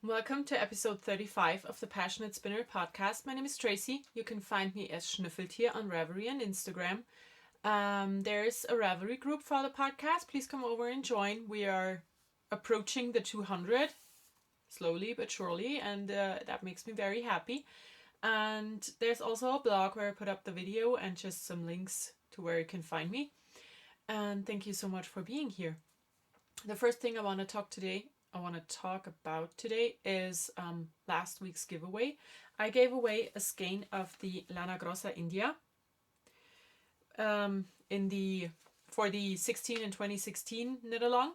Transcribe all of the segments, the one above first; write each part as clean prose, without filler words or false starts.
Welcome to episode 35 of the PassionKnit Spinner podcast. My name is Tracy. You can find me as Schnüffeltier on Ravelry and Instagram. There's a Ravelry group for the podcast. Please come over and join. We are approaching the 200, slowly but surely, and that makes me very happy. And there's also a blog where I put up the video and just some links to where you can find me. And thank you so much for being here. The first thing I want to talk about today is last week's giveaway. I gave away a skein of the Lana Grossa India for the 16 and 2016 knit along,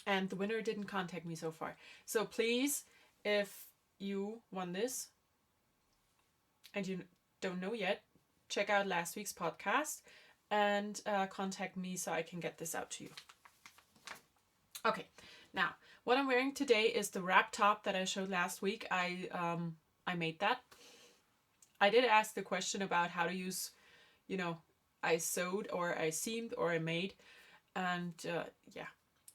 and the winner didn't contact me so far. So please, if you won this and you don't know yet, check out last week's podcast and contact me so I can get this out to you. Okay, now what I'm wearing today is the wrap top that I showed last week. I made that. I did ask the question about how to use, I sewed or I seamed or I made, and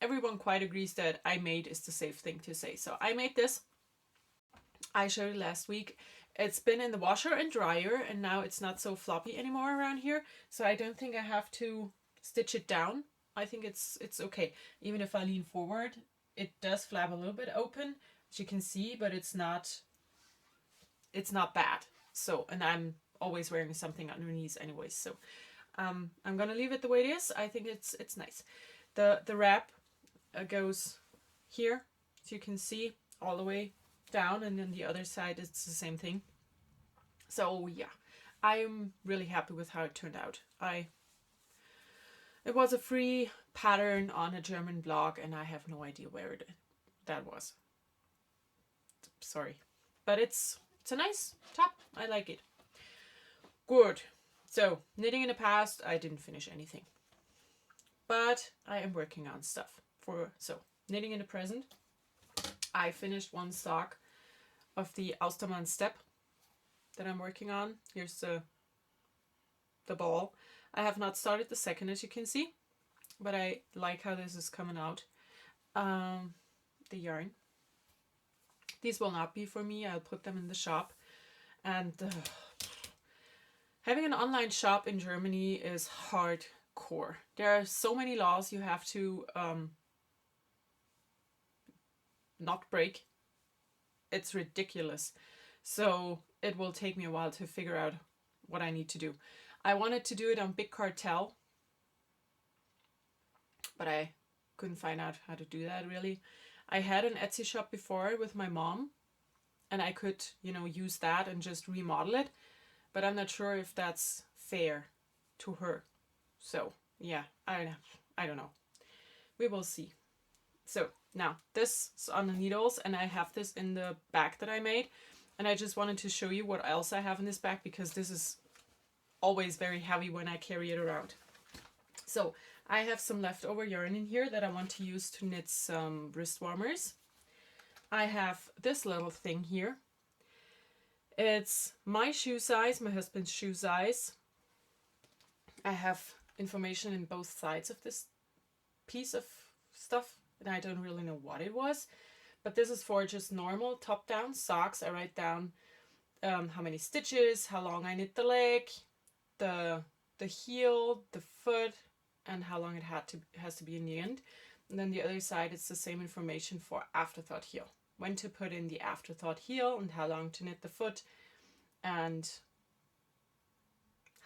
everyone quite agrees that I made is the safe thing to say. So I made this. I showed it last week. It's been in the washer and dryer, and now it's not so floppy anymore around here, so I don't think I have to stitch it down. I think it's okay. Even if I lean forward, it does flap a little bit open, as you can see, but it's not bad. So, and I'm always wearing something underneath anyways, so I'm gonna leave it the way it is. I think it's nice. The wrap goes here, as you can see, all the way down, and then the other side it's the same thing. So yeah, I'm really happy with how it turned out. It was a free pattern on a German blog, and I have no idea where that was. Sorry, but it's a nice top. I like it. Good. So knitting in the past, I didn't finish anything, but I am working on stuff. So knitting in the present, I finished one sock of the Austermann step that I'm working on. Here's the ball. I have not started the second, as you can see, but I like how this is coming out. The yarn. These will not be for me. I'll put them in the shop. And having an online shop in Germany is hardcore. There are so many laws you have to not break. It's ridiculous. So it will take me a while to figure out what I need to do. I wanted to do it on Big Cartel, but I couldn't find out how to do that really. I had an Etsy shop before with my mom, and I could, use that and just remodel it, but I'm not sure if that's fair to her. So yeah, I don't know. We will see. So now this is on the needles, and I have this in the bag that I made, and I just wanted to show you what else I have in this bag, because this is always very heavy when I carry it around. So I have some leftover yarn in here that I want to use to knit some wrist warmers. I have this little thing here. It's my shoe size, my husband's shoe size. I have information in both sides of this piece of stuff, and I don't really know what it was, but this is for just normal top-down socks. I write down how many stitches, how long I knit the leg, the heel, the foot, and how long it has to be in the end. And then the other side, it's the same information for afterthought heel. When to put in the afterthought heel, and how long to knit the foot, and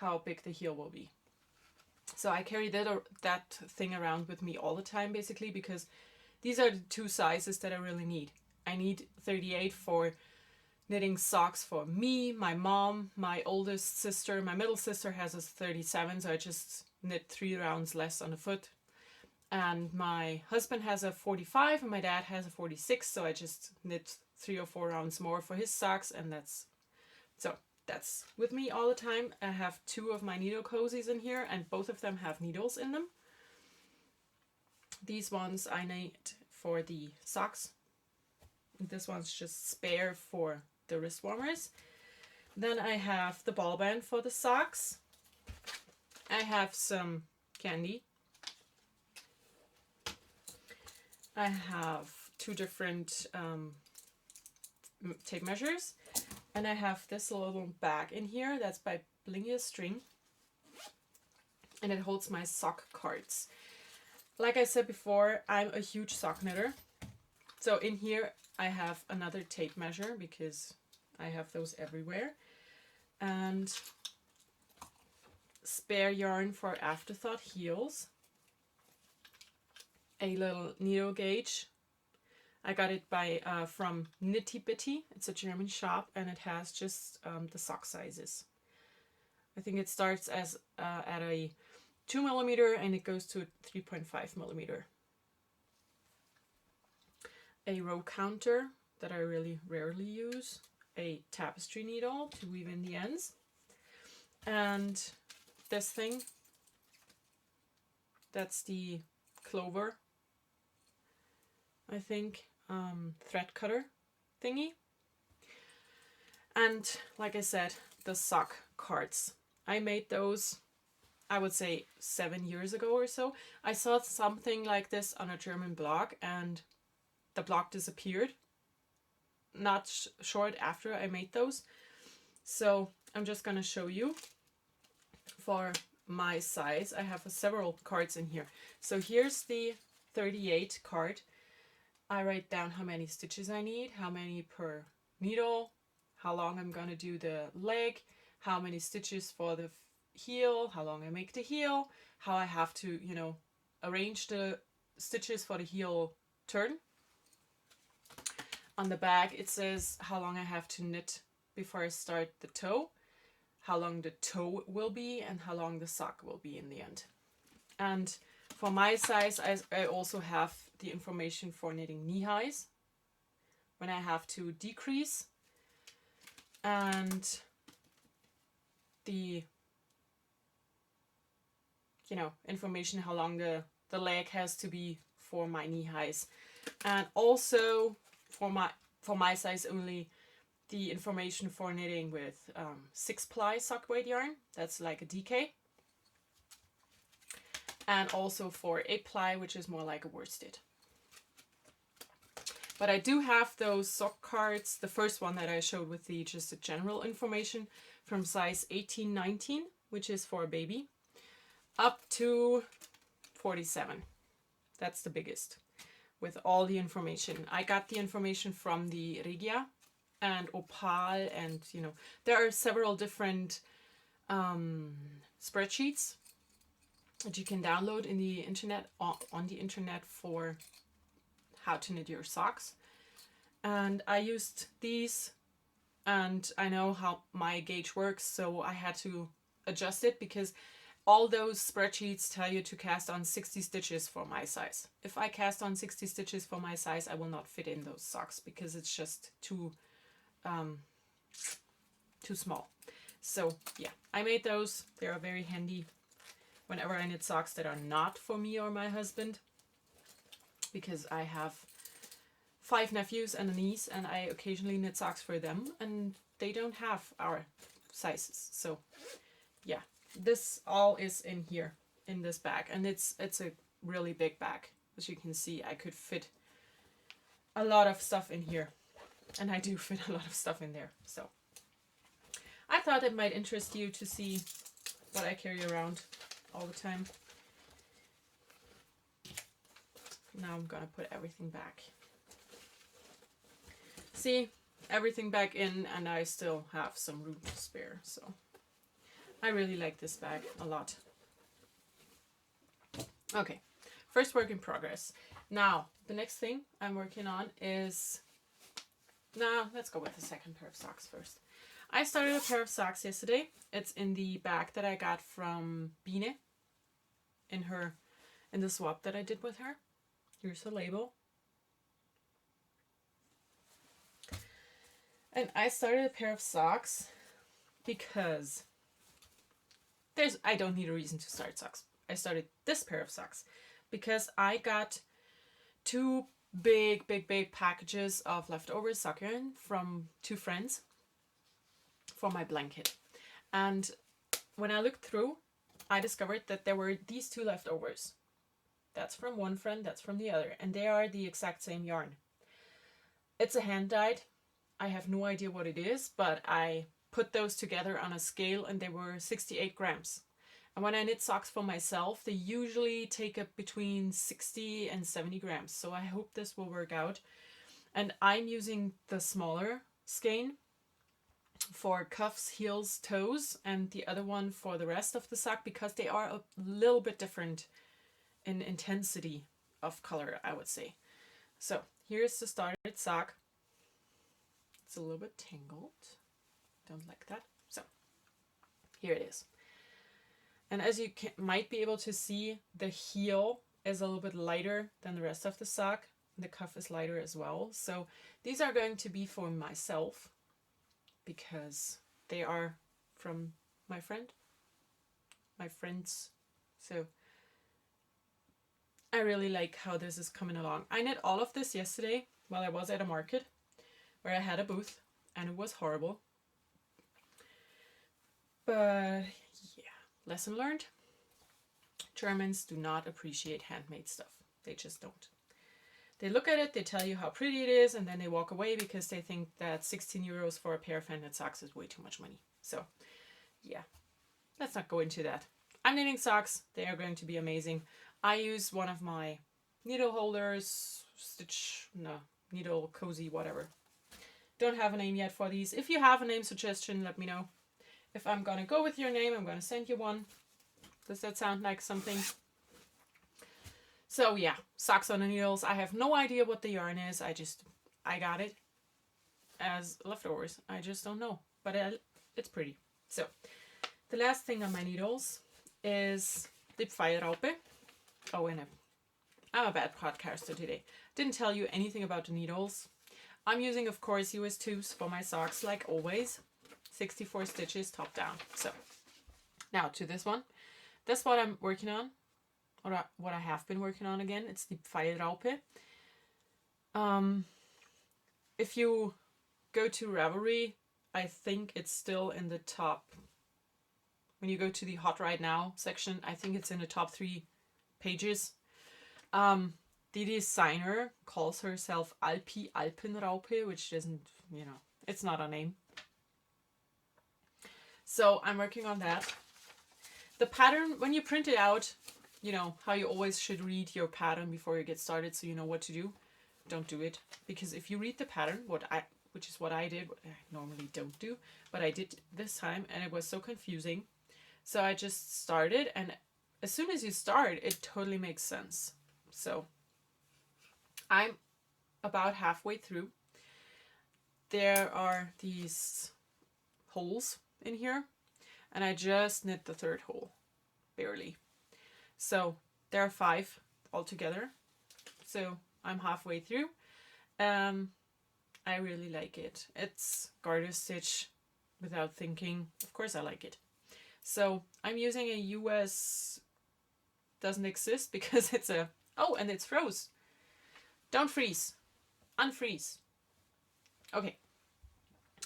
how big the heel will be. So I carry that thing around with me all the time, basically, because these are the two sizes that I really need. I need 38 for knitting socks for me, my mom, my oldest sister. My middle sister has a 37, so I just knit 3 rounds less on the foot. And my husband has a 45, and my dad has a 46, so I just knit 3 or 4 rounds more for his socks, and that's with me all the time. I have 2 of my needle cozies in here, and both of them have needles in them. These ones I knit for the socks. This one's just spare for the wrist warmers. Then I have the ball band for the socks. I have some candy. I have 2 different tape measures. And I have this little bag in here that's by Blingy String. And it holds my sock cards. Like I said before, I'm a huge sock knitter. So in here I have another tape measure because I have those everywhere. And spare yarn for afterthought heels. A little needle gauge. I got it by from Nitty Bitty. It's a German shop, and it has just the sock sizes. I think it starts as at a 2mm and it goes to a 3.5mm. A row counter that I really rarely use. A tapestry needle to weave in the ends. And this thing, that's the Clover, I think, thread cutter thingy. And like I said, the sock cards. I made those, I would say 7 years ago or so. I saw something like this on a German blog and the blog disappeared not short after I made those. So I'm just gonna show you for my size. I have several cards in here. So here's the 38 card. I write down how many stitches I need, how many per needle, how long I'm gonna do the leg, how many stitches for the heel, how long I make the heel, how I have to, you know, arrange the stitches for the heel turn. On the back it says how long I have to knit before I start the toe, how long the toe will be, and how long the sock will be in the end. And for my size, I also have the information for knitting knee highs, when I have to decrease, and the, you know, information how long the leg has to be for my knee highs. And also for my size only, the information for knitting with 6-ply sock weight yarn, that's like a DK. And also for 8-ply, which is more like a worsted. But I do have those sock cards, the first one that I showed with the just the general information, from size 18-19, which is for a baby, up to 47. That's the biggest, with all the information. I got the information from the Regia and Opal, and you know, there are several different spreadsheets that you can download in the internet, on the internet, for how to knit your socks. And I used these, and I know how my gauge works, so I had to adjust it because all those spreadsheets tell you to cast on 60 stitches for my size. If I cast on 60 stitches for my size, I will not fit in those socks because it's just too small. So yeah, I made those. They are very handy whenever I knit socks that are not for me or my husband, because I have 5 nephews and a niece, and I occasionally knit socks for them, and they don't have our sizes. So yeah, this all is in here in this bag, and it's a really big bag. As you can see, I could fit a lot of stuff in here, and I do fit a lot of stuff in there. So I thought it might interest you to see what I carry around all the time. Now I'm gonna put everything back. See, everything back in, and I still have some room to spare, so I really like this bag a lot. Okay, first work in progress. Now, the next thing I'm working on is, let's go with the second pair of socks first. I started a pair of socks yesterday. It's in the bag that I got from Biene in the swap that I did with her. Here's the label. And I started a pair of socks because I don't need a reason to start socks. I started this pair of socks because I got 2 big packages of leftover sock yarn from 2 friends for my blanket. And when I looked through, I discovered that there were these 2 leftovers. That's from one friend, that's from the other, and they are the exact same yarn. It's a hand dyed, I have no idea what it is, but I put those together on a scale and they were 68 grams. And when I knit socks for myself, they usually take up between 60 and 70 grams. So I hope this will work out. And I'm using the smaller skein for cuffs, heels, toes, and the other one for the rest of the sock because they are a little bit different in intensity of color, I would say. So here's the started sock. It's a little bit tangled. Don't like that. So here it is. And as you might be able to see, the heel is a little bit lighter than the rest of the sock. The cuff is lighter as well. So these are going to be for myself because they are from my friends. So I really like how this is coming along. I knit all of this yesterday while I was at a market where I had a booth, and it was horrible. But yeah, lesson learned. Germans do not appreciate handmade stuff. They just don't. They look at it, they tell you how pretty it is, and then they walk away because they think that 16 euros for a pair of hand-knit socks is way too much money. So yeah, let's not go into that. I'm knitting socks. They are going to be amazing. I use one of my needle holders, needle cozy, whatever. Don't have a name yet for these. If you have a name suggestion, let me know. If I'm gonna go with your name, I'm gonna send you one. Does that sound like something? So yeah, socks on the needles. I have no idea what the yarn is. I got it as leftovers. I just don't know, but it's pretty. So the last thing on my needles is the Pfeilraupe. Oh, and I'm a bad podcaster today. Didn't tell you anything about the needles. I'm using, of course, US 2s for my socks, like always. 64 stitches top down. So now to this one. That's what I'm working on. What I have been working on again. It's the Pfeilraupe. If you go to Ravelry, I think it's still in the top. When you go to the Hot Right Now section, I think it's in the top 3 pages. The designer calls herself Alpenraupe, which doesn't, it's not a name. So I'm working on that. The pattern, when you print it out, how you always should read your pattern before you get started so you know what to do. Don't do it. Because if you read the pattern, which is what I did, what I normally don't do, but I did this time, and it was so confusing. So I just started, and as soon as you start, it totally makes sense. So I'm about halfway through. There are these holes in here, and I just knit the 3rd hole, barely. So there are 5 altogether. So I'm halfway through. I really like it. It's garter stitch without thinking. Of course I like it. So I'm using a US, doesn't exist because it's a, oh, and it's froze. Don't freeze. Unfreeze. Okay.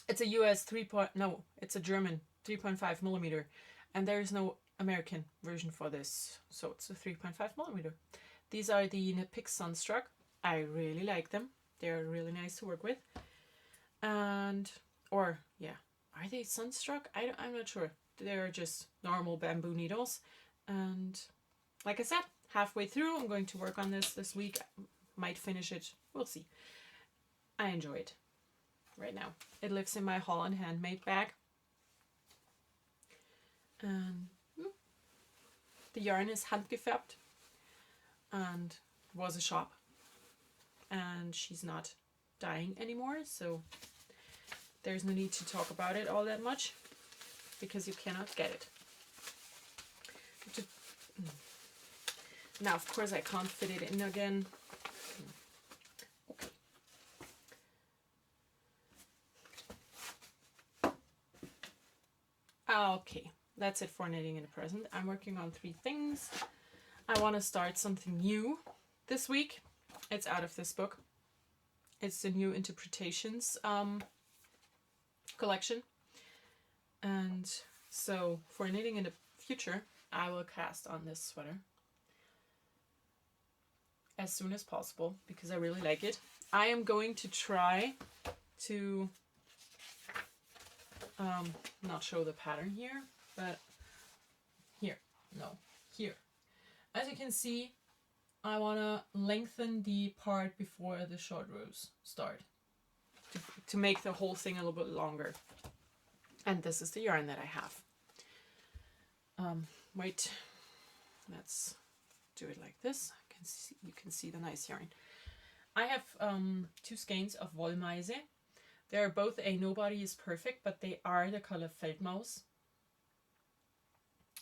It's a US it's a German 3.5 millimeter, and there's no American version for this, so it's a 3.5 millimeter. These are the Knit Picks Sunstruck. I really like them. They're really nice to work with. And, are they Sunstruck? I'm not sure. They're just normal bamboo needles. And like I said, halfway through, I'm going to work on this week. Might finish it. We'll see. I enjoy it right now. It lives in my Holland handmade bag. The yarn is handgefärbt and was a shop, and she's not dying anymore, so there's no need to talk about it all that much because you cannot get it. Now, of course, I can't fit it in again. Okay, that's it for knitting in the present. I'm working on 3 things. I want to start something new this week. It's out of this book. It's the New Interpretations collection. And so for knitting in the future, I will cast on this sweater as soon as possible because I really like it. I am going to try to not show the pattern here, but here, no, here. As you can see, I want to lengthen the part before the short rows start to make the whole thing a little bit longer. And this is the yarn that I have. Wait, let's do it like this. You can see the nice yarn. I have 2 skeins of Wollmeise. They're both a Nobody is Perfect, but they are the color Feldmaus.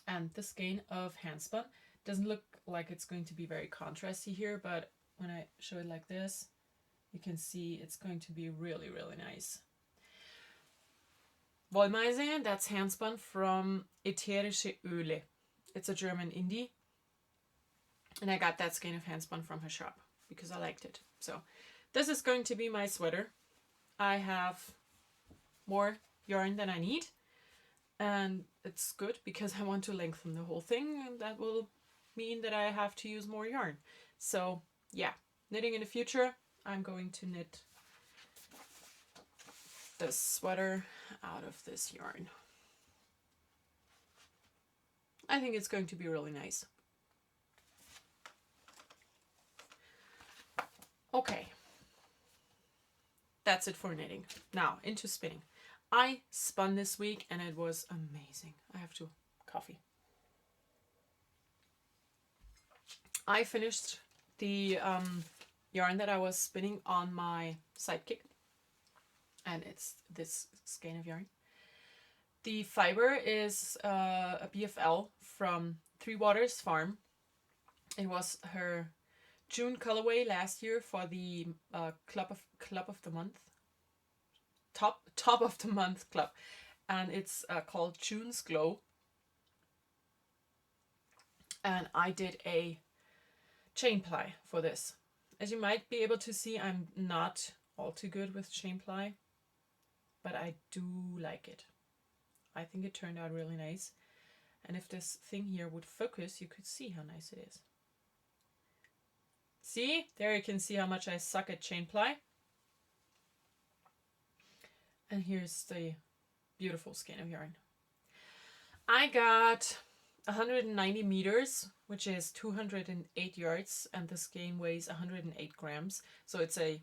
And the skein of Handspun doesn't look like it's going to be very contrasty here, but when I show it like this, you can see it's going to be really, really nice. Wollmeise, that's Handspun from Ätherische Öle. It's a German indie. And I got that skein of Handspun from her shop because I liked it. So this is going to be my sweater. I have more yarn than I need. And it's good because I want to lengthen the whole thing. And that will mean that I have to use more yarn. So yeah, knitting in the future, I'm going to knit the sweater out of this yarn. I think it's going to be really nice. Okay, that's it for knitting. Now into spinning. I spun this week and it was amazing. I have to coffee. I finished the yarn that I was spinning on my Sidekick, and it's this skein of yarn. The fiber is a BFL from Three Waters Farm. It was her June colorway last year for the Club of the Month, top of the month club, and it's called June's Glow. And I did a chain ply for this. As you might be able to see, I'm not all too good with chain ply, but I do like it. I think it turned out really nice. And if this thing here would focus, you could see how nice it is. See, there you can see how much I suck at chain ply. And here's the beautiful skein of yarn. I got 190 meters, which is 208 yards, and the skein weighs 108 grams. So it's a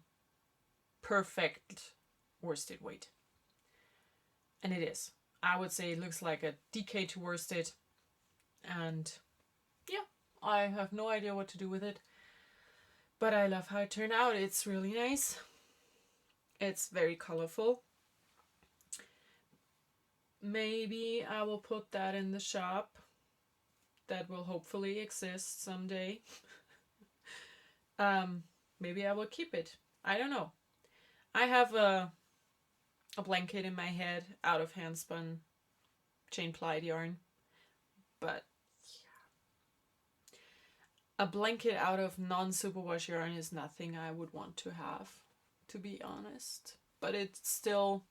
perfect worsted weight. And it is. I would say it looks like a DK to worsted. And yeah, I have no idea what to do with it. But I love how it turned out. It's really nice. It's very colorful. Maybe I will put that in the shop. That will hopefully exist someday. Maybe I will keep it. I don't know. I have a blanket in my head out of handspun chain plied yarn. But yeah. A blanket out of non-superwash yarn is nothing I would want to have, to be honest. But it's still,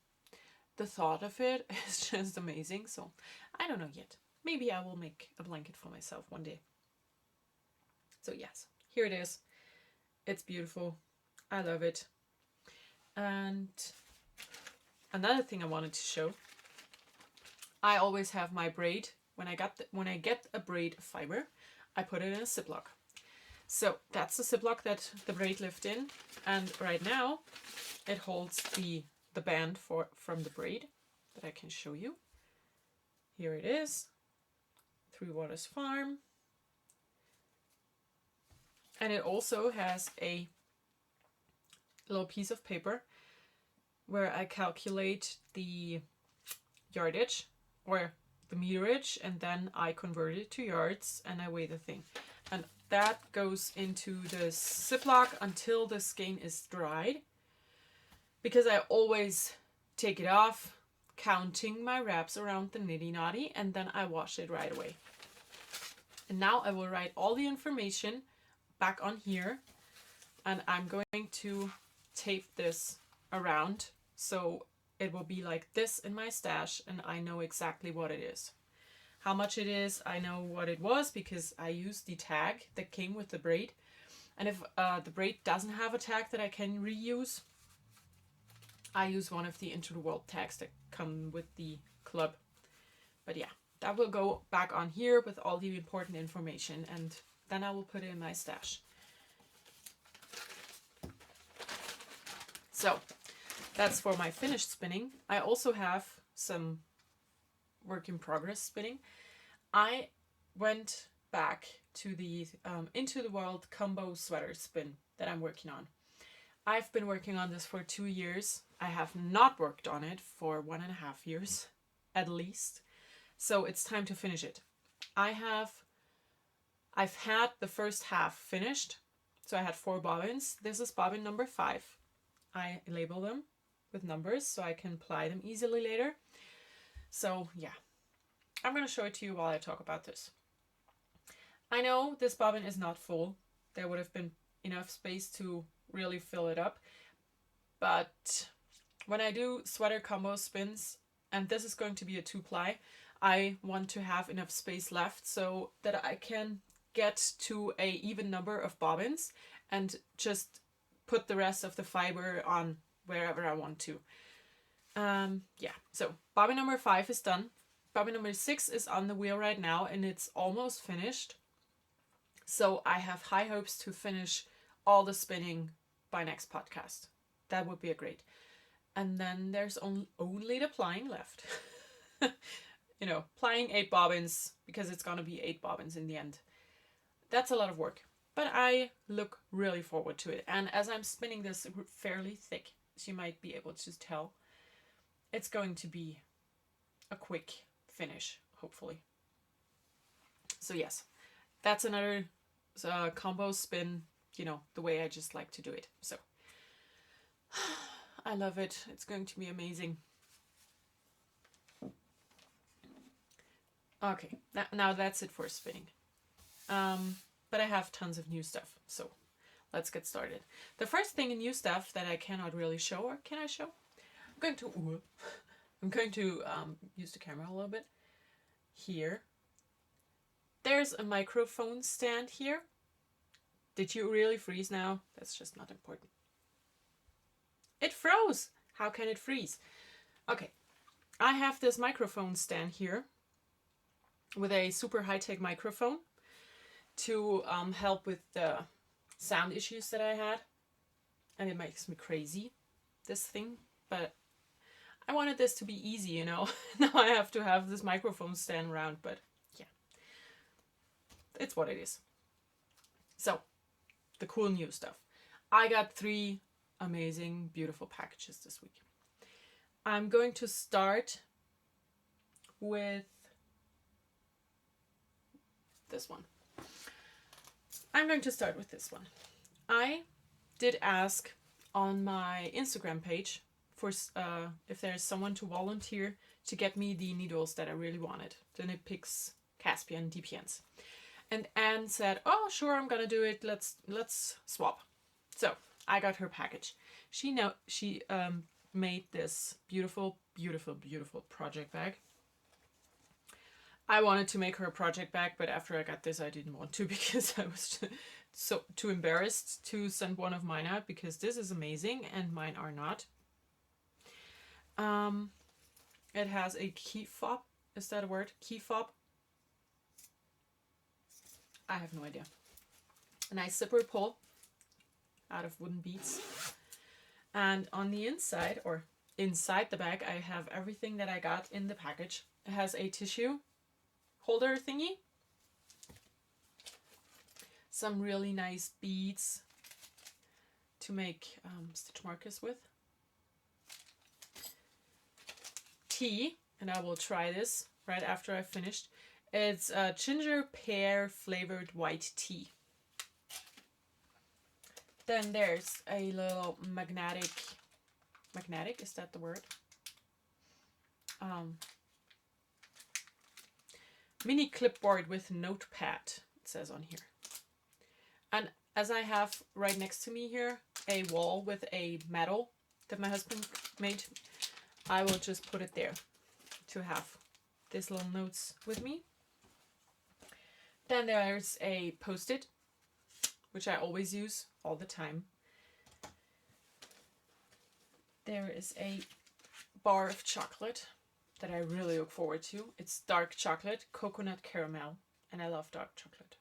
the thought of it is just amazing. So I don't know yet. Maybe I will make a blanket for myself one day. So yes, here it is. It's beautiful. I love it. And another thing I wanted to show. I always have my braid. When I get a braid fiber, I put it in a Ziploc. So that's the Ziploc that the braid lived in. And right now it holds the band from the braid that I can show you. Here it is. Three Waters Farm. And it also has a little piece of paper where I calculate the yardage or the meterage, and then I convert it to yards and I weigh the thing. And that goes into the Ziploc until the skein is dried, because I always take it off, counting my wraps around the nitty knotty, and then I wash it right away. And now I will write all the information back on here, and I'm going to tape this around so it will be like this in my stash, and I know exactly what it is. How much it is, I know what it was because I used the tag that came with the braid. And if the braid doesn't have a tag that I can reuse, I use one of the Into the World tags that come with the club. But yeah, that will go back on here with all the important information, and then I will put it in my stash. So that's for my finished spinning. I also have some work in progress spinning. I went back to the Into the World combo sweater spin that I'm working on. I've been working on this for 2 years. I have not worked on it for 1.5 years, at least. So it's time to finish it. I've had the first half finished. So I had 4 bobbins. This is bobbin number 5. I label them with numbers so I can apply them easily later. So yeah, I'm going to show it to you while I talk about this. I know this bobbin is not full. There would have been enough space to really fill it up. But when I do sweater combo spins, and this is going to be a 2-ply, I want to have enough space left so that I can get to a even number of bobbins and just put the rest of the fiber on wherever I want to. Yeah, so bobbin number 5 is done. Bobbin number 6 is on the wheel right now, and it's almost finished. So I have high hopes to finish all the spinning by next podcast. That would be great. And then there's only the plying left. You know, plying 8 bobbins, because it's going to be 8 bobbins in the end. That's a lot of work, but I look really forward to it. And as I'm spinning this fairly thick, as you might be able to tell, it's going to be a quick finish, hopefully. So yes, that's another combo spin, you know, the way I just like to do it. So I love it. It's going to be amazing. Okay, now that's it for spinning. But I have tons of new stuff, so let's get started. The first thing in new stuff that I cannot really show, or can I show? I'm going to use the camera a little bit. Here. There's a microphone stand here. Did you really freeze now? That's just not important. It froze! How can it freeze? Okay, I have this microphone stand here with a super high-tech microphone to help with the sound issues that I had. And it makes me crazy, this thing. But I wanted this to be easy, you know. Now I have to have this microphone stand around, but yeah. It's what it is. So, the cool new stuff. I got 3 amazing, beautiful packages this week. I'm going to start with this one. I'm going to start with this one. I did ask on my Instagram page for if there's someone to volunteer to get me the needles that I really wanted. The Knit Picks Caspian DPNs. And Anne said, "Oh, sure, I'm gonna do it. Let's swap." So I got her package. She made this beautiful, beautiful, beautiful project bag. I wanted to make her a project bag, but after I got this, I didn't want to because I was too embarrassed to send one of mine out because this is amazing and mine are not. It has a key fob. Is that a word? Key fob. I have no idea. A nice zipper pull out of wooden beads. And on the inside, or inside the bag, I have everything that I got in the package. It has a tissue holder thingy. Some really nice beads to make stitch markers with. Tea, and I will try this right after I've finished. It's a ginger pear flavored white tea. Then there's a little magnetic, is that the word? Mini clipboard with notepad, it says on here. And as I have right next to me here, a wall with a medal that my husband made, I will just put it there to have these little notes with me. Then there's a post-it, which I always use all the time. there is a bar of chocolate that I really look forward to. It's dark chocolate, coconut caramel, and I love dark chocolate.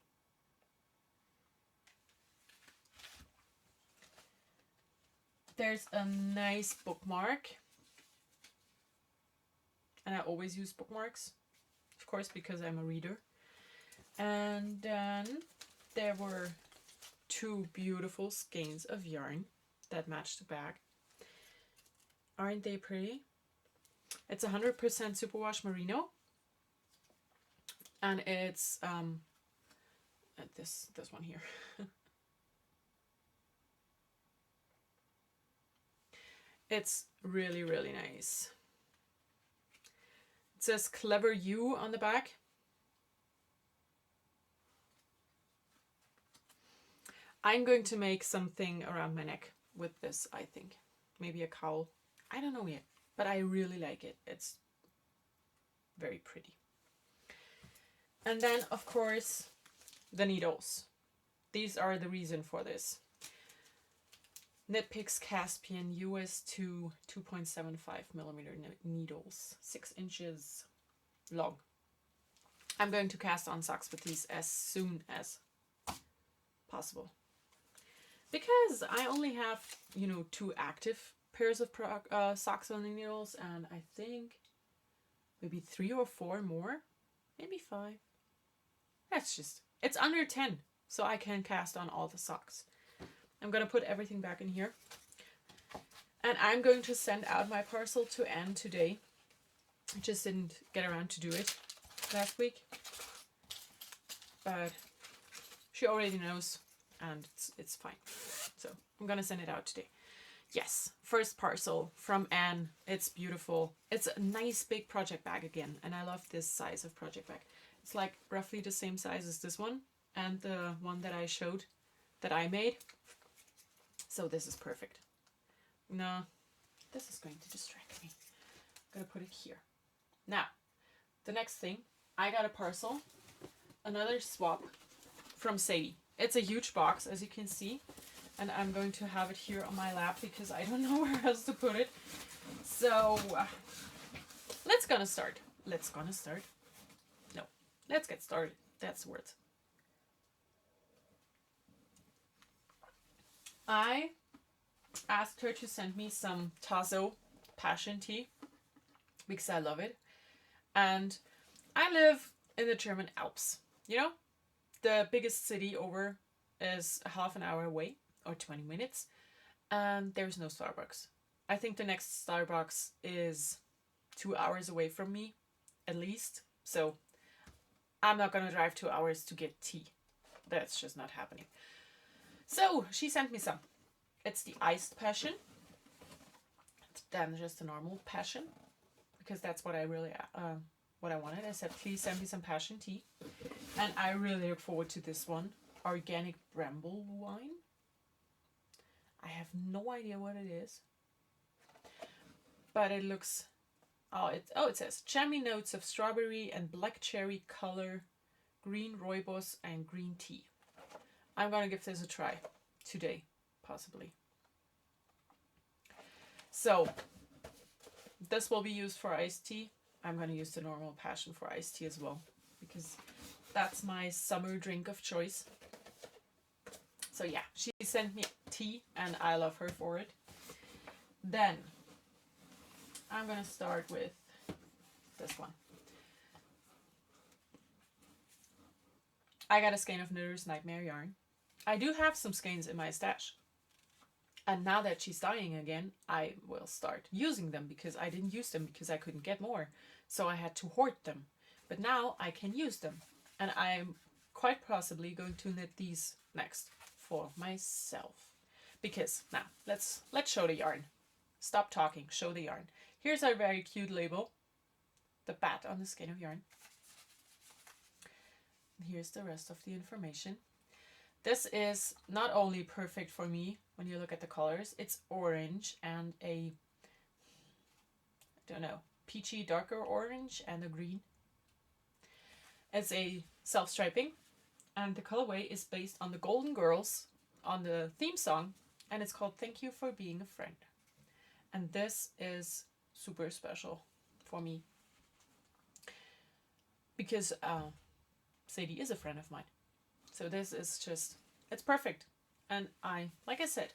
There's a nice bookmark, and I always use bookmarks, of course, because I'm a reader. And then there were 2 beautiful skeins of yarn that match the bag. Aren't they pretty? It's 100% superwash merino, and it's this one here. It's really, really nice. It says Clever You on the back. I'm going to make something around my neck with this, I think. Maybe a cowl. I don't know yet, but I really like it. It's very pretty. And then, of course, the needles. These are the reason for this. Knit Picks Caspian US 2 2.75 millimeter needles, 6 inches long. I'm going to cast on socks with these as soon as possible, because I only have, 2 active pairs of socks on the needles, and I think maybe 3 or 4 more, maybe 5. It's under 10, so I can cast on all the socks. I'm going to put everything back in here. And I'm going to send out my parcel to Anne today. I just didn't get around to do it last week. But she already knows, and it's fine. So I'm going to send it out today. Yes, first parcel from Anne. It's beautiful. It's a nice big project bag again. And I love this size of project bag. It's like roughly the same size as this one and the one that I showed that I made. So this is perfect. No, this is going to distract me. I'm going to put it here. Now, the next thing, I got a parcel, another swap from Sadie. It's a huge box, as you can see, and I'm going to have it here on my lap because I don't know where else to put it. So, let's get started. That's the words. I asked her to send me some Tazo Passion tea because I love it. And I live in the German Alps. The biggest city over is a half an hour away, or 20 minutes. And there's no Starbucks. I think the next Starbucks is 2 hours away from me, at least. So I'm not going to drive 2 hours to get tea. That's just not happening. So she sent me some. It's the iced passion. Then just a normal passion, because that's what I really what I wanted. I said, please send me some passion tea, and I really look forward to this one. Organic bramble wine. I have no idea what it is, but it looks. It says jammy notes of strawberry and black cherry color, green rooibos and green tea. I'm gonna give this a try today, possibly. So this will be used for iced tea. I'm gonna use the normal passion for iced tea as well, because that's my summer drink of choice. So yeah, she sent me tea and I love her for it. Then I'm gonna start with this one. I got a skein of Knitter's Nightmare yarn. I do have some skeins in my stash. And now that she's dying again, I will start using them, because I didn't use them because I couldn't get more. So I had to hoard them. But now I can use them. And I'm quite possibly going to knit these next for myself. Because now, let's show the yarn. Stop talking, show the yarn. Here's our very cute label. The bat on the skein of yarn. Here's the rest of the information. This is not only perfect for me when you look at the colors, it's orange and a, peachy darker orange and a green. It's a self-striping, and the colorway is based on the Golden Girls on the theme song, and it's called Thank You for Being a Friend. And this is super special for me because Sadie is a friend of mine. So this is just, it's perfect. And like I said,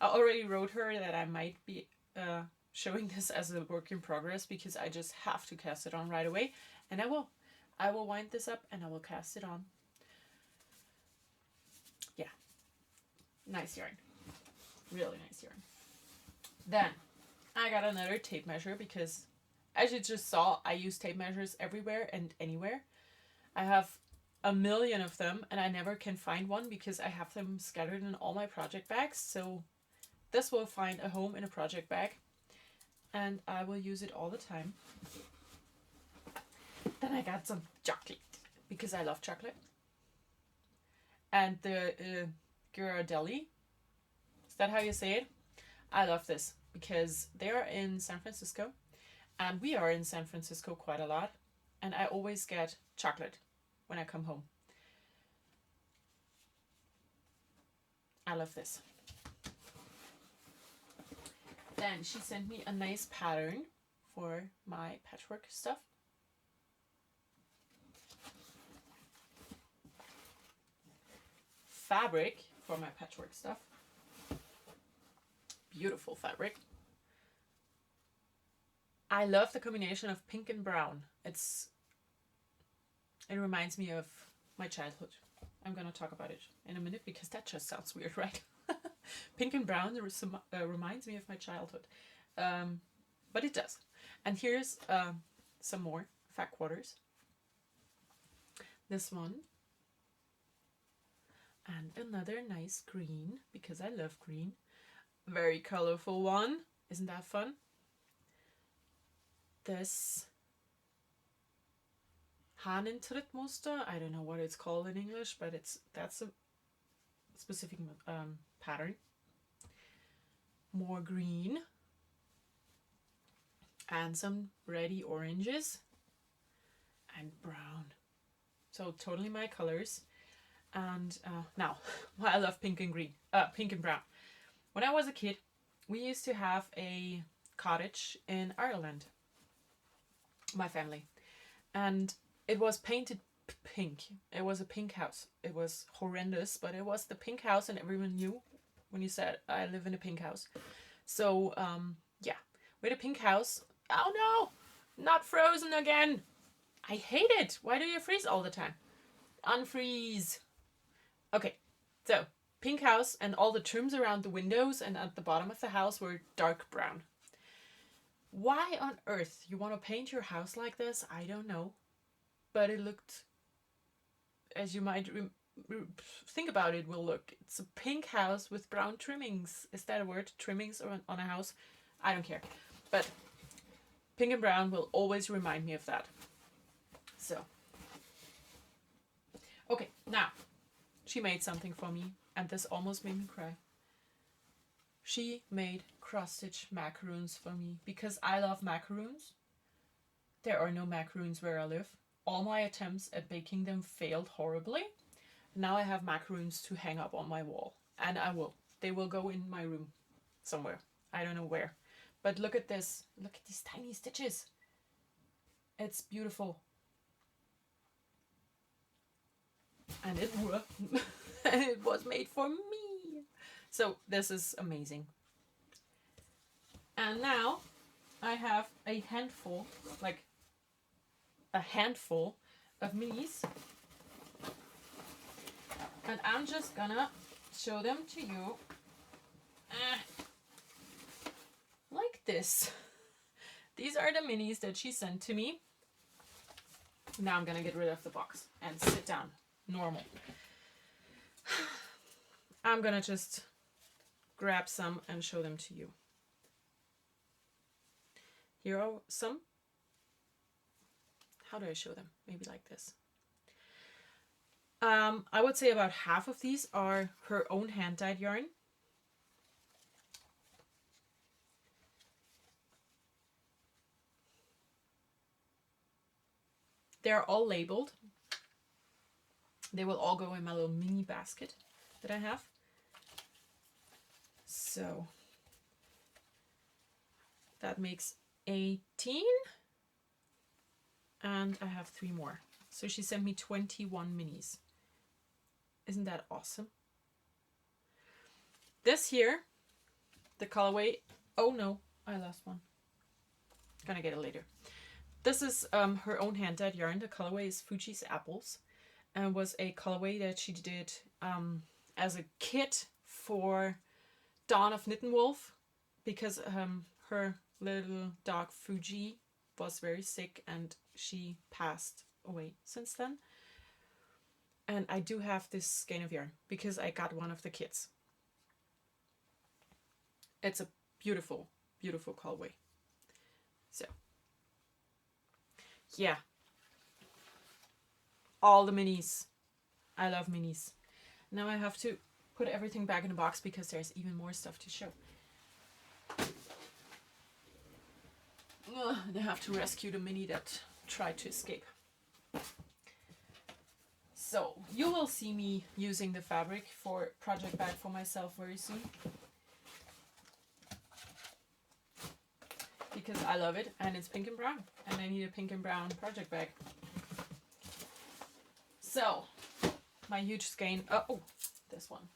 I already wrote her that I might be showing this as a work in progress because I just have to cast it on right away. And I will. I will wind this up and I will cast it on. Yeah. Nice yarn. Really nice yarn. Then I got another tape measure because, as you just saw, I use tape measures everywhere and anywhere. I have a million of them and I never can find one because I have them scattered in all my project bags. So this will find a home in a project bag and I will use it all the time. Then I got some chocolate because I love chocolate. And the Ghirardelli, is that how you say it? I love this because they are in San Francisco and we are in San Francisco quite a lot. And I always get chocolate when I come home. I love this. Then she sent me a nice pattern for my patchwork stuff. Fabric for my patchwork stuff. Beautiful fabric. I love the combination of pink and brown. It reminds me of my childhood. I'm gonna talk about it in a minute because that just sounds weird, right? Pink and brown reminds me of my childhood, but it does. And here's some more fat quarters. This one. And another nice green, because I love green. Very colorful one. Isn't that fun? This Hahnentrittmuster. I don't know what it's called in English, but that's a specific pattern. More green. And some reddy oranges. And brown. So totally my colors. And now, I love pink and green, pink and brown. When I was a kid, we used to have a cottage in Ireland, my family, and it was painted pink. It was a pink house. It was horrendous, but it was the pink house, and everyone knew when you said, I live in a pink house. So, yeah, we had a pink house. Oh no, not frozen again. I hate it. Why do you freeze all the time? Unfreeze. Okay, so pink house and all the trims around the windows and at the bottom of the house were dark brown. Why on earth you want to paint your house like this? I don't know. But it looked, as you might think about it, will look. It's a pink house with brown trimmings. Is that a word? Trimmings on a house? I don't care. But pink and brown will always remind me of that. So, okay, now. She made something for me, and this almost made me cry. She made cross-stitch macaroons for me, because I love macaroons. There are no macaroons where I live. All my attempts at baking them failed horribly. Now I have macaroons to hang up on my wall, and I will. They will go in my room somewhere. I don't know where. But look at this. Look at these tiny stitches. It's beautiful. And it was made for me. So this is amazing. And now I have a handful of minis. And I'm just gonna show them to you like this. These are the minis that she sent to me. Now I'm gonna get rid of the box and sit down. Normal. I'm gonna just grab some and show them to you. Here are some. How do I show them? Maybe like this. I would say about half of these are her own hand-dyed yarn. They're all labeled. They will all go in my little mini basket that I have. So That makes 18. And I have 3 more. So she sent me 21 minis. Isn't that awesome? This here, the colorway, oh no, I lost one. Gonna get it later. This is her own hand-dyed yarn. The colorway is Fuji's Apples, and was a colorway that she did as a kit for Dawn of Knit and Wolf, because her little dog Fuji was very sick and she passed away since then. And I do have this skein of yarn because I got one of the kits. It's a beautiful, beautiful colorway. So, yeah. All the minis. I love minis. Now I have to put everything back in the box because there's even more stuff to show. I have to rescue the mini that tried to escape. So, you will see me using the fabric for project bag for myself very soon. Because I love it and it's pink and brown. And I need a pink and brown project bag. So, my huge skein, this one.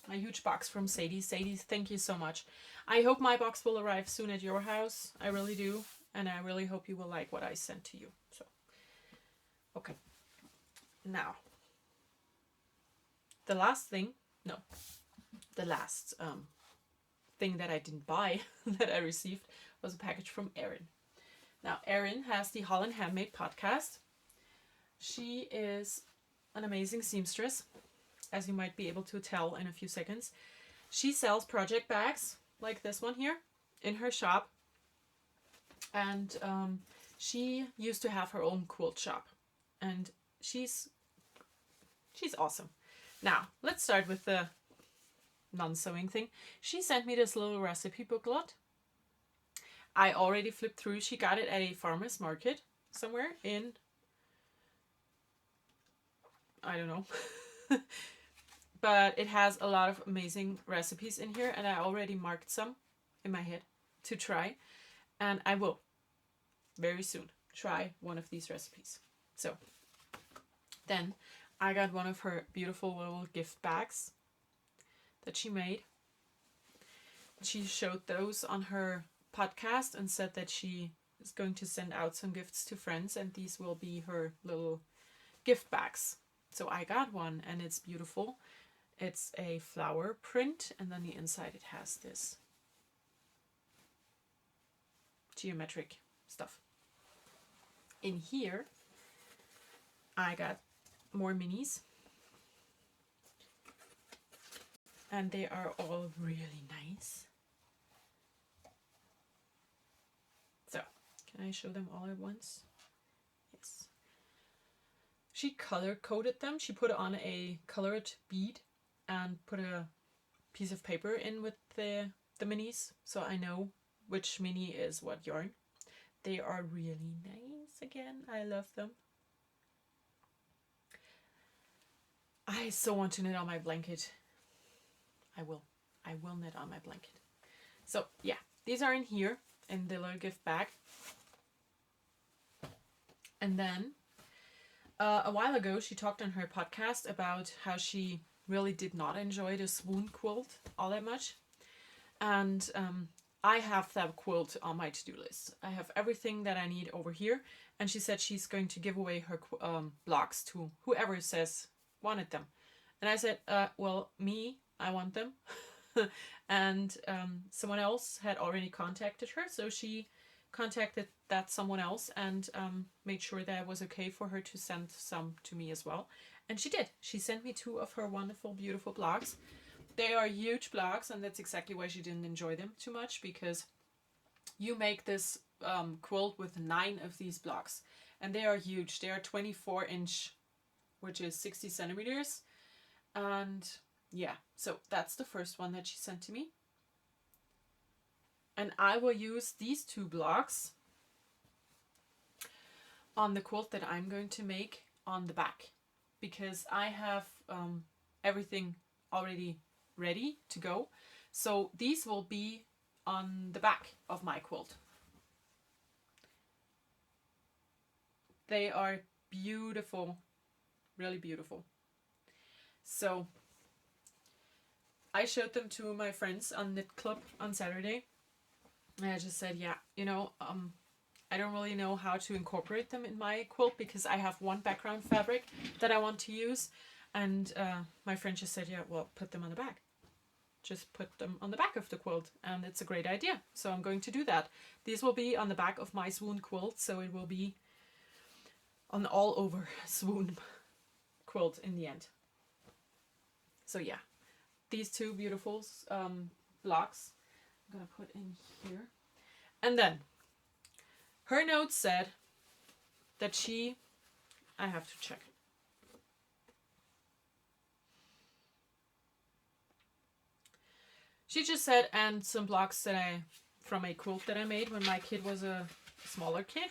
My huge box from Sadie. Sadie, thank you so much. I hope my box will arrive soon at your house. I really do. And I really hope you will like what I sent to you. So, okay. Now, the last thing that I didn't buy that I received was a package from Erin. Now, Erin has the Holland Handmade podcast. She is an amazing seamstress, as you might be able to tell in a few seconds. She sells project bags like this one here in her shop. And she used to have her own quilt shop. And she's awesome. Now, let's start with the non-sewing thing. She sent me this little recipe booklet. I already flipped through. She got it at a farmer's market somewhere in, I don't know. But it has a lot of amazing recipes in here, and I already marked some in my head to try. And I will very soon try one of these recipes. So then I got one of her beautiful little gift bags that she made. She showed those on her podcast and said that she is going to send out some gifts to friends, and these will be her little gift bags. So I got one and it's beautiful. It's a flower print, and then the inside it has this geometric stuff. In here I got more minis, and they are all really nice. So, can I show them all at once? Yes. She color coded them. She put on a colored bead and put a piece of paper in with the minis, so I know which mini is what yarn. They are really nice again. I love them. I so want to knit on my blanket. I will knit on my blanket. So yeah, these are in here in the little gift bag. And then a while ago she talked on her podcast about how she really did not enjoy the swoon quilt all that much. And I have that quilt on my to-do list. I have everything that I need over here. And she said she's going to give away her blocks to whoever says wanted them. And I said, well, me, I want them. And someone else had already contacted her. So she contacted that someone else and made sure that it was okay for her to send some to me as well. And she did. She sent me 2 of her wonderful, beautiful blocks. They are huge blocks, and that's exactly why she didn't enjoy them too much, because you make this quilt with 9 of these blocks, and they are huge. They are 24-inch, which is 60 centimeters. And yeah, so that's the first one that she sent to me. And I will use these 2 blocks on the quilt that I'm going to make on the back, because I have everything already ready to go. So these will be on the back of my quilt. They are beautiful, really beautiful. So I showed them to my friends on Knit Club on Saturday. And I just said, yeah, I don't really know how to incorporate them in my quilt because I have one background fabric that I want to use. And my friend just said, yeah, well, put them on the back. Just put them on the back of the quilt. And it's a great idea. So I'm going to do that. These will be on the back of my swoon quilt. So it will be an all over swoon quilt in the end. So yeah, these two beautiful blocks I'm going to put in here. And then her note said that I have to check. She just said, and some blocks from a quilt that I made when my kid was a smaller kid.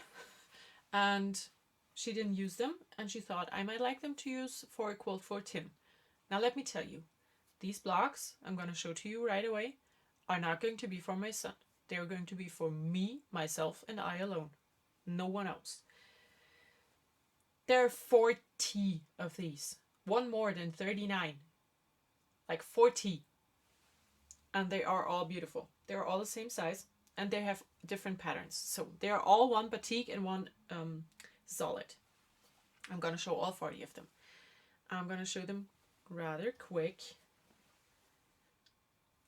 And she didn't use them, and she thought I might like them to use for a quilt for Tim. Now let me tell you, these blocks, I'm going to show to you right away, are not going to be for my son. They are going to be for me, myself, and I alone. No one else. There are 40 of these. One more than 39. Like 40. And they are all beautiful. They are all the same size, and they have different patterns. So they are all one batik and one solid. I'm going to show all 40 of them. I'm going to show them rather quick.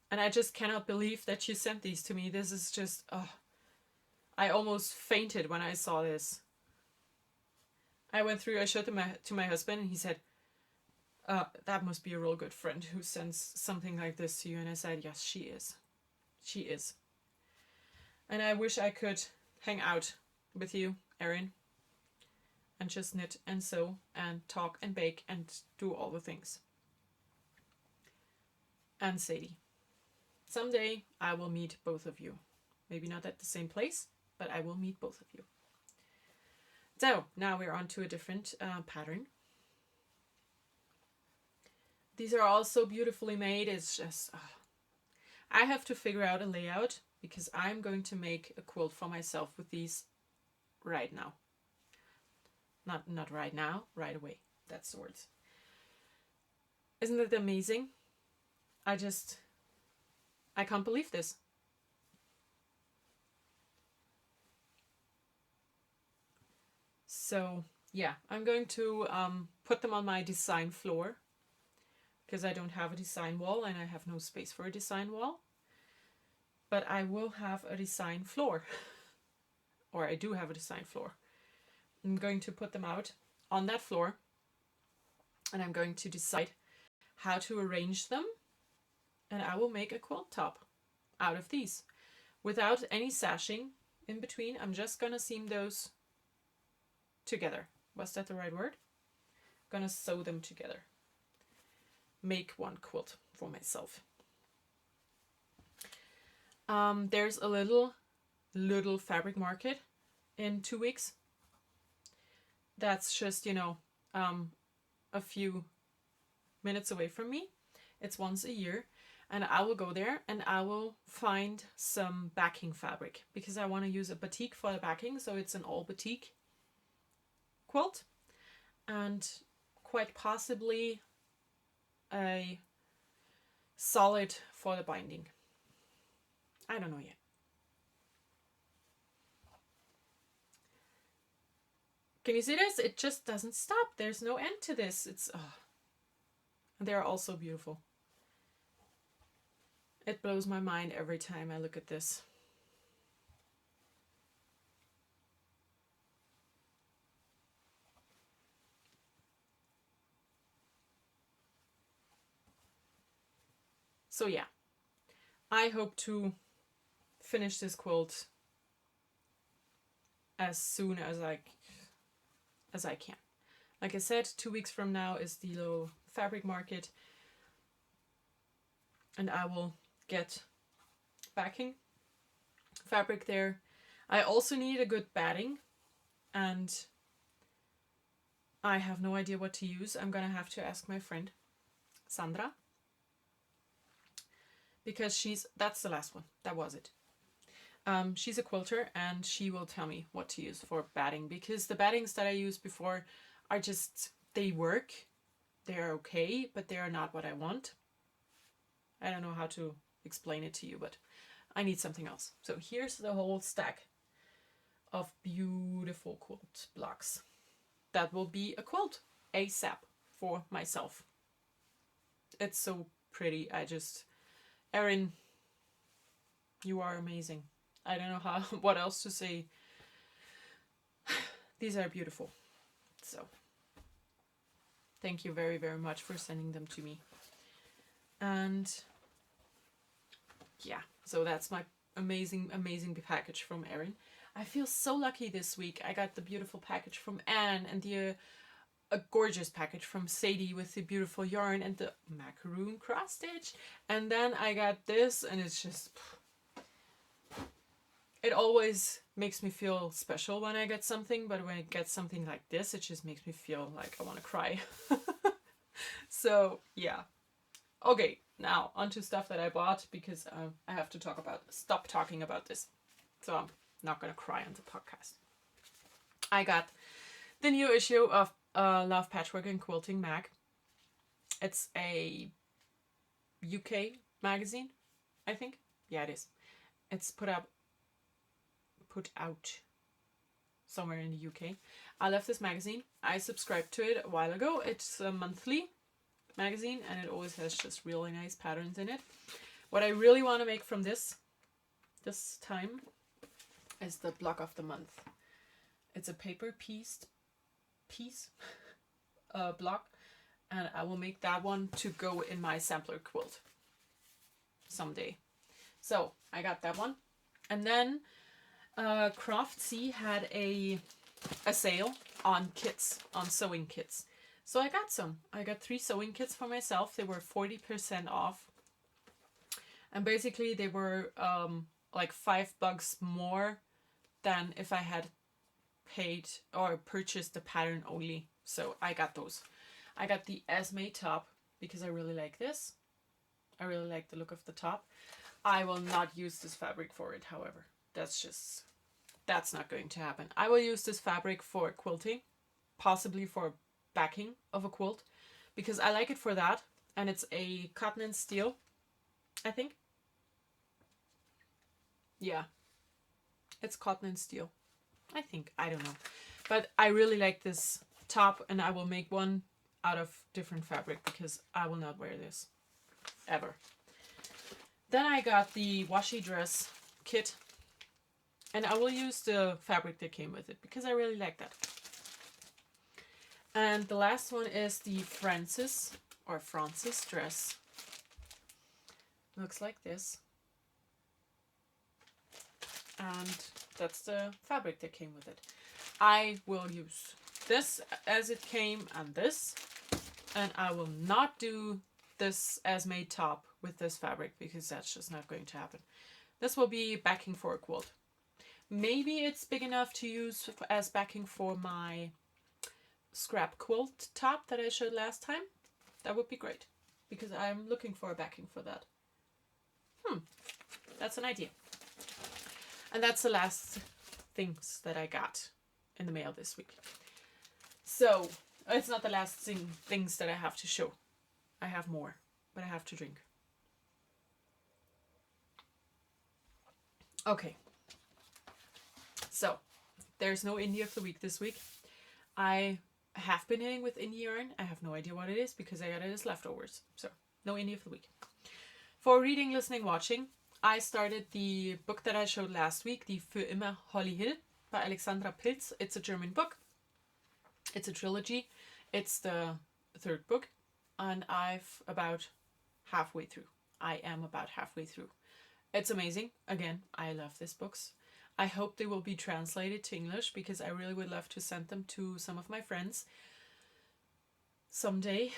And I just cannot believe that you sent these to me. This is just, I almost fainted when I saw this. I showed them to my husband, and he said, that must be a real good friend who sends something like this to you. And I said, yes, she is. She is. And I wish I could hang out with you, Erin, and just knit and sew and talk and bake and do all the things. And Sadie. Someday I will meet both of you. Maybe not at the same place, but I will meet both of you. So now we're on to a different pattern. These are all so beautifully made. It's just, I have to figure out a layout because I'm going to make a quilt for myself with these right now. Not right now, right away. That's the words. Isn't it amazing? I can't believe this. So yeah, I'm going to put them on my design floor because I don't have a design wall and I have no space for a design wall. But I will have a design floor. Or I do have a design floor. I'm going to put them out on that floor and I'm going to decide how to arrange them, and I will make a quilt top out of these without any sashing in between. I'm just gonna seam those together. Was that the right word? Gonna sew them together. Make one quilt for myself. There's a little fabric market in 2 weeks. That's just, a few minutes away from me. It's once a year, and I will go there and I will find some backing fabric because I want to use a batik for the backing, so it's an all batik quilt, and quite possibly a solid for the binding. I don't know yet. Can you see this? It just doesn't stop. There's no end to this. And they're all so beautiful. It blows my mind every time I look at this. So yeah, I hope to finish this quilt as soon as I can. Like I said, 2 weeks from now is the little fabric market, and I will get backing fabric there. I also need a good batting, and I have no idea what to use. I'm gonna have to ask my friend Sandra, because that's the last one. That was it. She's a quilter, and she will tell me what to use for batting, because the battings that I used before are just, they work, they're okay, but they are not what I want. I don't know how to explain it to you, but I need something else. So here's the whole stack of beautiful quilt blocks. That will be a quilt ASAP for myself. It's so pretty. Erin, you are amazing. I don't know what else to say. These are beautiful. So thank you very, very much for sending them to me. And yeah, so that's my amazing, amazing package from Erin. I feel so lucky this week. I got the beautiful package from Anne, and a gorgeous package from Sadie with the beautiful yarn and the macaroon cross stitch. And then I got this, and it's just, it always makes me feel special when I get something, but when I get something like this, it just makes me feel like I want to cry. So yeah. Okay, now onto stuff that I bought, because I have to stop talking about this. So I'm not gonna cry on the podcast. I got the new issue of Love Patchwork and Quilting Mag. It's a UK magazine, I think. Yeah, it is. It's put out somewhere in the UK. I love this magazine. I subscribed to it a while ago. It's a monthly magazine, and it always has just really nice patterns in it. What I really want to make from this time is the block of the month. It's a paper piece block, and I will make that one to go in my sampler quilt someday. So I got that one. And then Craftsy had a sale on kits, on sewing kits. So I got some. I got 3 sewing kits for myself. They were 40% off. And basically they were like $5 more than if I had paid or purchased the pattern only. So I got those. I got the Esme top because I really like this. I really like the look of the top. I will not use this fabric for it, however. That's not going to happen. I will use this fabric for quilting, possibly for backing of a quilt, because I like it for that. And it's a cotton and steel, I think. Yeah, it's cotton and steel, I think. I don't know. But I really like this top, and I will make one out of different fabric because I will not wear this ever. Then I got the washi dress kit, and I will use the fabric that came with it because I really like that. And the last one is the Francis dress. Looks like this. And that's the fabric that came with it. I will use this as it came and this, and I will not do this as made top with this fabric because that's just not going to happen. This will be backing for a quilt. Maybe it's big enough to use as backing for my scrap quilt top that I showed last time. That would be great because I'm looking for a backing for that. That's an idea. And that's the last things that I got in the mail this week. So it's not the last things that I have to show. I have more, but I have to drink. Okay. So there's no indie of the week this week. I have been knitting with indie yarn. I have no idea what it is because I got it as leftovers. So no indie of the week. For reading, listening, watching, I started the book that I showed last week, the Für immer Holly Hill by Alexandra Pilz. It's a German book. It's a trilogy. It's the 3rd book, and I'm about halfway through. It's amazing. Again, I love these books. I hope they will be translated to English because I really would love to send them to some of my friends someday.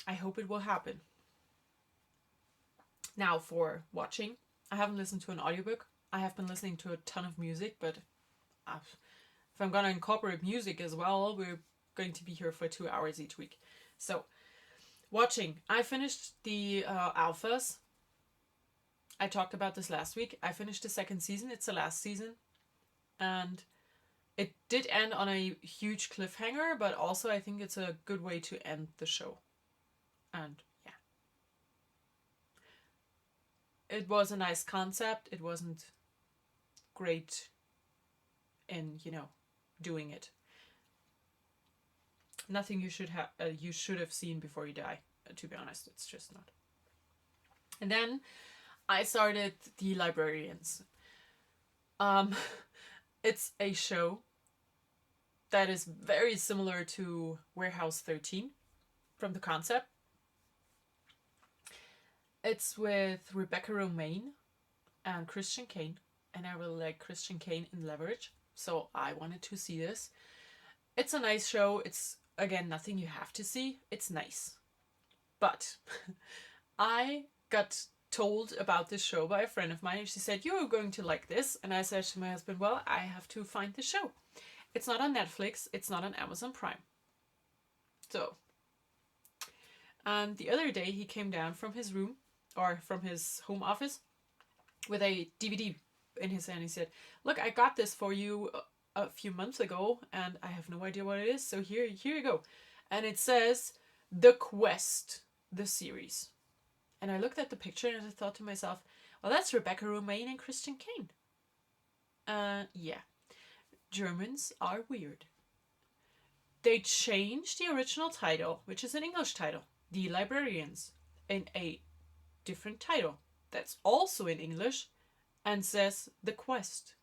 I hope it will happen. Now for watching, I haven't listened to an audiobook. I have been listening to a ton of music, but if I'm going to incorporate music as well, we're going to be here for 2 hours each week. So, watching. I finished the alphas. I talked about this last week. I finished the second season. It's the last season. And it did end on a huge cliffhanger, but also I think it's a good way to end the show. And yeah. It was a nice concept. It wasn't great in, doing it. Nothing you should have seen before you die, to be honest. It's just not. And then I started The Librarians. It's a show that is very similar to Warehouse 13 from the concept. It's with Rebecca Romaine and Christian Kane, and I really like Christian Kane in Leverage, so I wanted to see this. It's a nice show. It's, again, nothing you have to see. It's nice. But I got told about this show by a friend of mine, and she said, "You're going to like this." And I said to my husband, "Well, I have to find the show. It's not on Netflix. It's not on Amazon Prime." So, and the other day he came down from his room, or from his home office, with a DVD in his hand. He said, "Look, I got this for you a few months ago, and I have no idea what it is, so here you go." And it says The Quest, the series. And I looked at the picture and I thought to myself, well, that's Rebecca Romaine and Christian Kane. Yeah. Germans are weird. They changed the original title, which is an English title, The Librarians, in a different title that's also in English and says The Quest.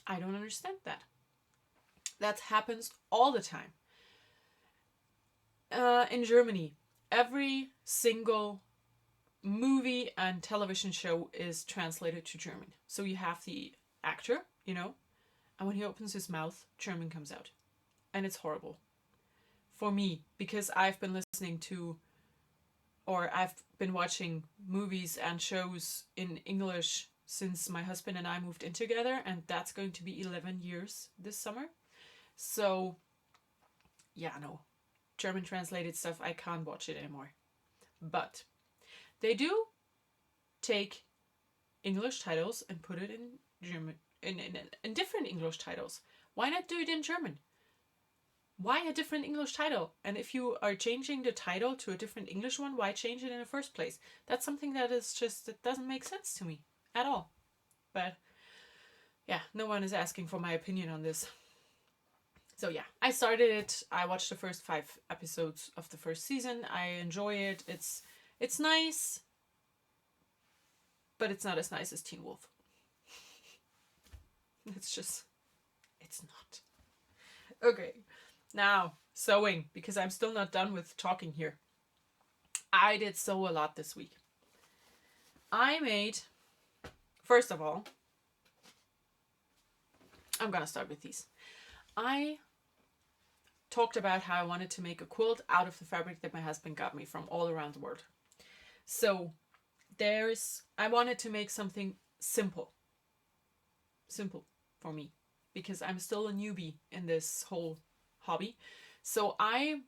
I don't understand that. That happens all the time. In Germany, every single movie and television show is translated to German. So you have the actor, and when he opens his mouth, German comes out. And it's horrible. For me, because I've been listening to, or I've been watching movies and shows in English since my husband and I moved in together, and that's going to be 11 years this summer. So, yeah, no. German translated stuff, I can't watch it anymore. But they do take English titles and put it in German, in different English titles. Why not do it in German? Why a different English title? And if you are changing the title to a different English one, why change it in the first place? That's something that doesn't make sense to me at all. But yeah, no one is asking for my opinion on this. So yeah, I started it. I watched the first 5 episodes of the first season. I enjoy it. It's nice, but it's not as nice as Teen Wolf. It's not. Okay, now sewing, because I'm still not done with talking here. I did sew a lot this week. I made, first of all, I'm gonna start with these. I talked about how I wanted to make a quilt out of the fabric that my husband got me from all around the world. So I wanted to make something simple for me, because I'm still a newbie in this whole hobby. So I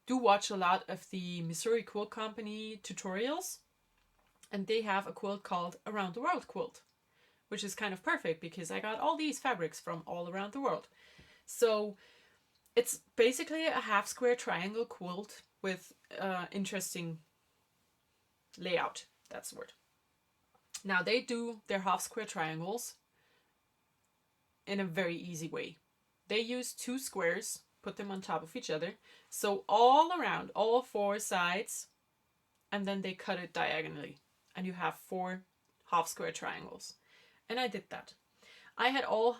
do watch a lot of the Missouri Quilt Company tutorials, and they have a quilt called Around the World Quilt, which is kind of perfect because I got all these fabrics from all around the world. So it's basically a half square triangle quilt with interesting layout. That's the word. Now they do their half square triangles in a very easy way. They use 2 squares, put them on top of each other, so all around, all 4 sides, and then they cut it diagonally, and you have 4 half square triangles. And I did that. I had all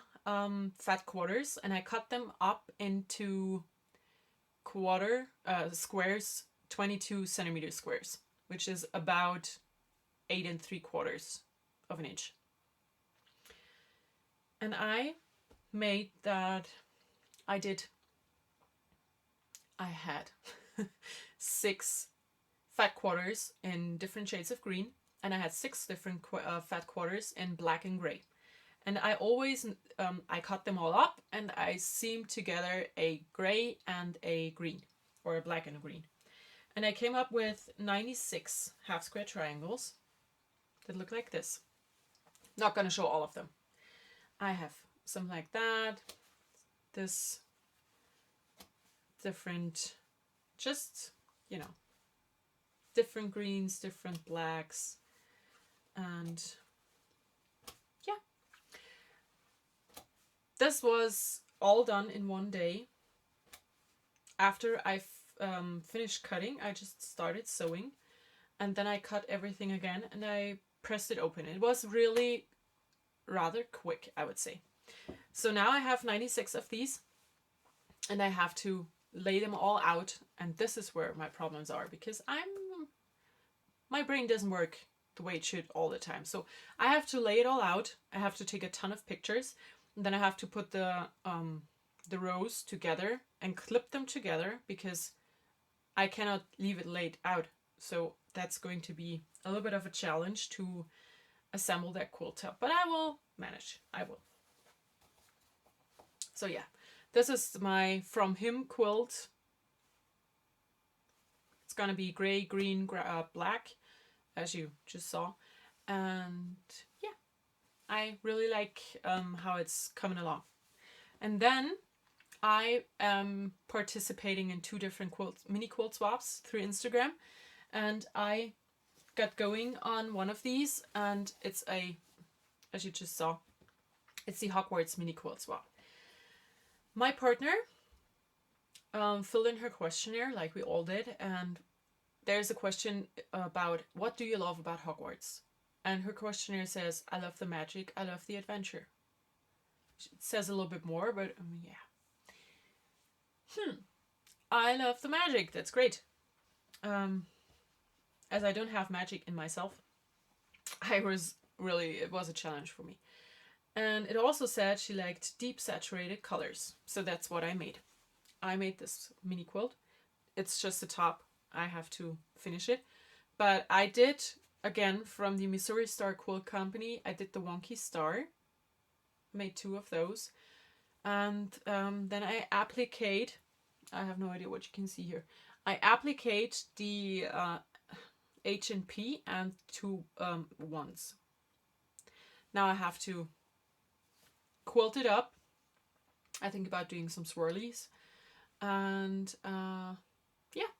fat quarters, and I cut them up into squares, 22 centimeter squares, which is about 8 3/4 of an inch. And I made that. I had 6 fat quarters in different shades of green, and I had 6 different fat quarters in black and gray. And I always, I cut them all up, and I seamed together a gray and a green, or a black and a green. And I came up with 96 half square triangles that look like this. Not going to show all of them. I have some like that. This different, just, you know, different greens, different blacks. And yeah. This was all done in one day. After I finished cutting, I just started sewing. And then I cut everything again and I pressed it open. It was really rather quick, I would say. So now I have 96 of these and I have to lay them all out. And this is where my problems are, because my brain doesn't work the way it should all the time. So I have to lay it all out. I have to take a ton of pictures. And then I have to put the rows together and clip them together, because I cannot leave it laid out. So that's going to be a little bit of a challenge to assemble that quilt top, but I will manage. I will. So yeah, this is my From Him quilt. It's gonna be gray, green, black, as you just saw. And yeah, I really like how it's coming along. And then I am participating in 2 different mini quilt swaps through Instagram, and I got going on one of these, and it's as you just saw, it's the Hogwarts mini quilt swap. My partner filled in her questionnaire like we all did, and there's a question about what do you love about Hogwarts, and her questionnaire says, I love the magic, I love the adventure. It says a little bit more, but yeah. I love the magic. That's great. As I don't have magic in myself, it was a challenge for me. And it also said she liked deep saturated colors. So that's what I made. I made this mini quilt. It's just the top. I have to finish it. But I did, again, from the Missouri Star Quilt Company, I did the wonky star. Made 2 of those. And then I applicate, I have no idea what you can see here. I applicate the H&P and 2 ones. Now I have to quilt it up. I think about doing some swirlies. And yeah,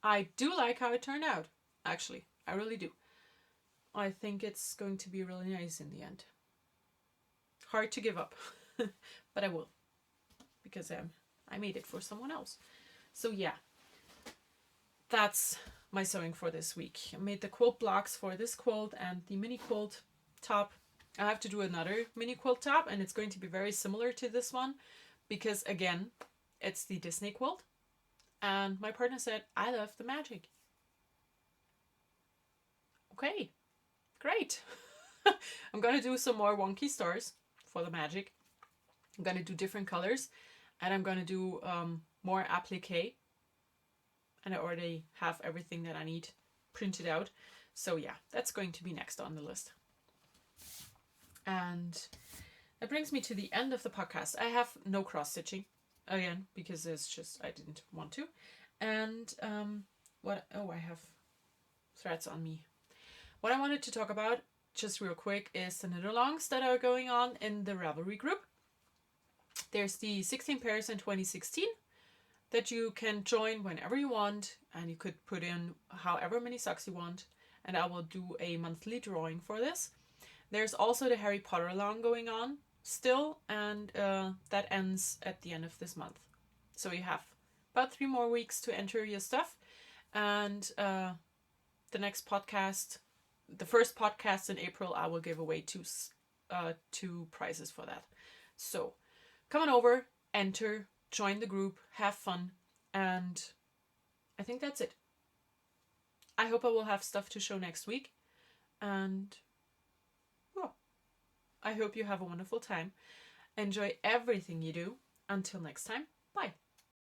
I do like how it turned out, actually. I really do. I think it's going to be really nice in the end. Hard to give up. But I will, because I made it for someone else. So yeah, that's my sewing for this week. I made the quilt blocks for this quilt and the mini quilt top. I have to do another mini quilt top, and it's going to be very similar to this one, because again, it's the Disney quilt, and my partner said, I love the magic. Okay, great. I'm gonna do some more wonky stars for the magic. I'm going to do different colors, and I'm going to do more applique. And I already have everything that I need printed out. So yeah, that's going to be next on the list. And that brings me to the end of the podcast. I have no cross stitching again, because it's just, I didn't want to. And I have threads on me. What I wanted to talk about just real quick is the knit-alongs that are going on in the Ravelry group. There's the 16 pairs in 2016 that you can join whenever you want, and you could put in however many socks you want, and I will do a monthly drawing for this. There's also the Harry Potter along going on still, and that ends at the end of this month. So you have about 3 more weeks to enter your stuff, and the next podcast, the first podcast in April, I will give away 2 prizes for that. So come on over, enter, join the group, have fun, and I think that's it. I hope I will have stuff to show next week, and well, I hope you have a wonderful time. Enjoy everything you do. Until next time, bye.